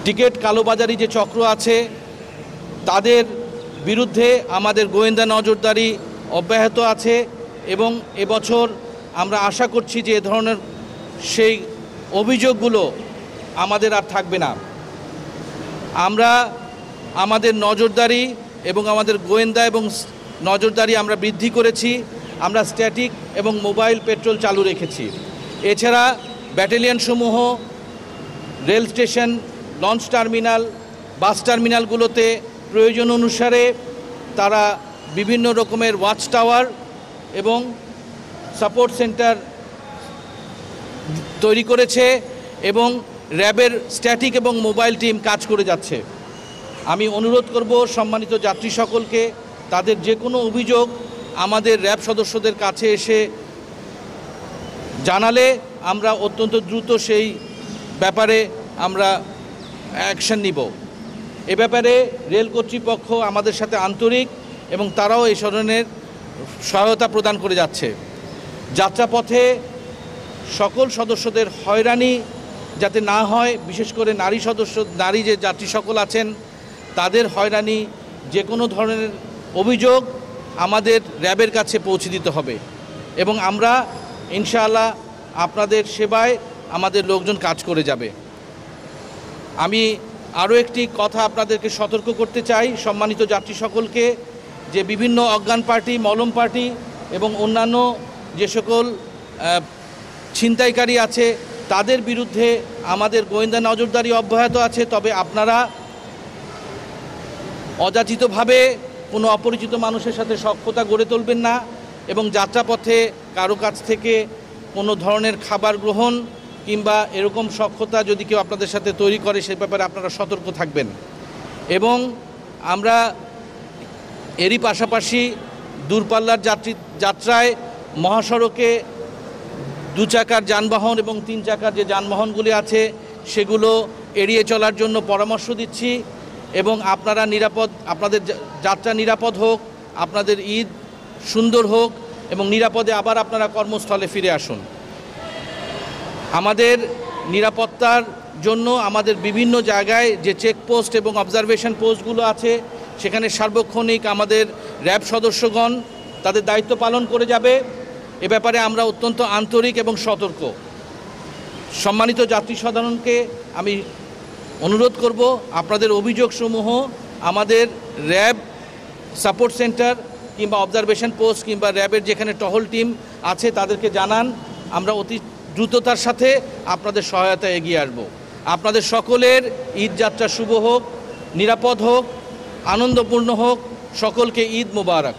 Ticket কালোবাজারি যে চক্র আছে তাদের বিরুদ্ধে আমাদের গোয়েন্দা নজরদারি অব্যাহত আছে এবং এবছর আমরা আশা করছি যে এ ধরনের সেই অভিযোগগুলো আমাদের আর থাকবে না। আমরা আমাদের নজরদারি এবং আমাদের গোয়েন্দা এবং নজরদারি আমরা বৃদ্ধি করেছি। আমরা স্ট্যাটিক এবং মোবাইল পেট্রোল চালু রেখেছি। এছাড়া ব্যাটালিয়নসমূহ রেল স্টেশন, লঞ্চ টার্মিনাল, বাস টার্মিনালগুলোতে প্রয়োজন অনুসারে তারা বিভিন্ন রকমের ওয়াচ টাওয়ার এবং সাপোর্ট সেন্টার তৈরি করেছে এবং র্যাবের স্ট্যাটিক এবং মোবাইল টিম কাজ করে যাচ্ছে। আমি অনুরোধ করব সম্মানিত যাত্রী সকলকে, তাদের যে কোনো অভিযোগ আমাদের র্যাব সদস্যদের কাছে এসে জানালে আমরা অত্যন্ত দ্রুত সেই ব্যাপারে আমরা অ্যাকশন নিব। এ ব্যাপারে রেল কর্তৃপক্ষ আমাদের সাথে আন্তরিক এবং তারাও এই ধরনের সহায়তা প্রদান করে যাচ্ছে। যাত্রাপথে সকল সদস্যদের হয়রানি যাতে না হয়, বিশেষ করে নারী যে যাত্রী সকল আছেন তাদের হয়রানি, যে কোনো ধরনের অভিযোগ আমাদের র্যাবের কাছে পৌঁছে দিতে হবে এবং আমরা ইনশাআল্লাহ আপনাদের সেবায় আমাদের লোকজন কাজ করে যাবে। আমি আরও একটি কথা আপনাদেরকে সতর্ক করতে চাই সম্মানিত যাত্রী সকলকে, যে বিভিন্ন অজ্ঞান পার্টি, মলম পার্টি এবং অন্যান্য যে সকল ছিনতাইকারী আছে তাদের বিরুদ্ধে আমাদের গোয়েন্দা নজরদারি অব্যাহত আছে। তবে আপনারা অযাচিতভাবে কোনো অপরিচিত মানুষের সাথে সখ্যতা গড়ে তুলবেন না এবং যাত্রাপথে কারো কাছ থেকে কোনো ধরনের খাবার গ্রহণ কিংবা এরকম সখ্যতা যদি কেউ আপনাদের সাথে তৈরি করে সে ব্যাপারে আপনারা সতর্ক থাকবেন। এবং আমরা এরই পাশাপাশি দূরপাল্লার যাত্রায় মহাসড়কে 2 চাকার যানবাহন এবং 3 চাকার যে যানবাহনগুলি আছে সেগুলো এড়িয়ে চলার জন্য পরামর্শ দিচ্ছি এবং আপনারা আপনাদের যাত্রা নিরাপদ হোক, আপনাদের ঈদ সুন্দর হোক এবং নিরাপদে আবার আপনারা কর্মস্থলে ফিরে আসুন। আমাদের নিরাপত্তার জন্য আমাদের বিভিন্ন জায়গায় যে চেকপোস্ট এবং অবজারভেশন পোস্টগুলো আছে সেখানে সার্বক্ষণিক আমাদের র্যাব সদস্যগণ তাদের দায়িত্ব পালন করে যাবে। এ ব্যাপারে আমরা অত্যন্ত আন্তরিক এবং সতর্ক। সম্মানিত যাত্রী সাধারণকে আমি অনুরোধ করব, আপনাদের অভিযোগসমূহ আমাদের র্যাব সাপোর্ট সেন্টার কিংবা অবজারভেশন পোস্ট কিংবা র্যাবের যেখানে টহল টিম আছে তাদেরকে জানান। আমরা অতি দ্রুততার সাথে আপনাদের সহায়তা এগিয়ে আসব। আপনাদের সকলের ঈদ যাত্রা শুভ হোক, নিরাপদ হোক, আনন্দপূর্ণ হোক। সকলকে ঈদ মোবারক।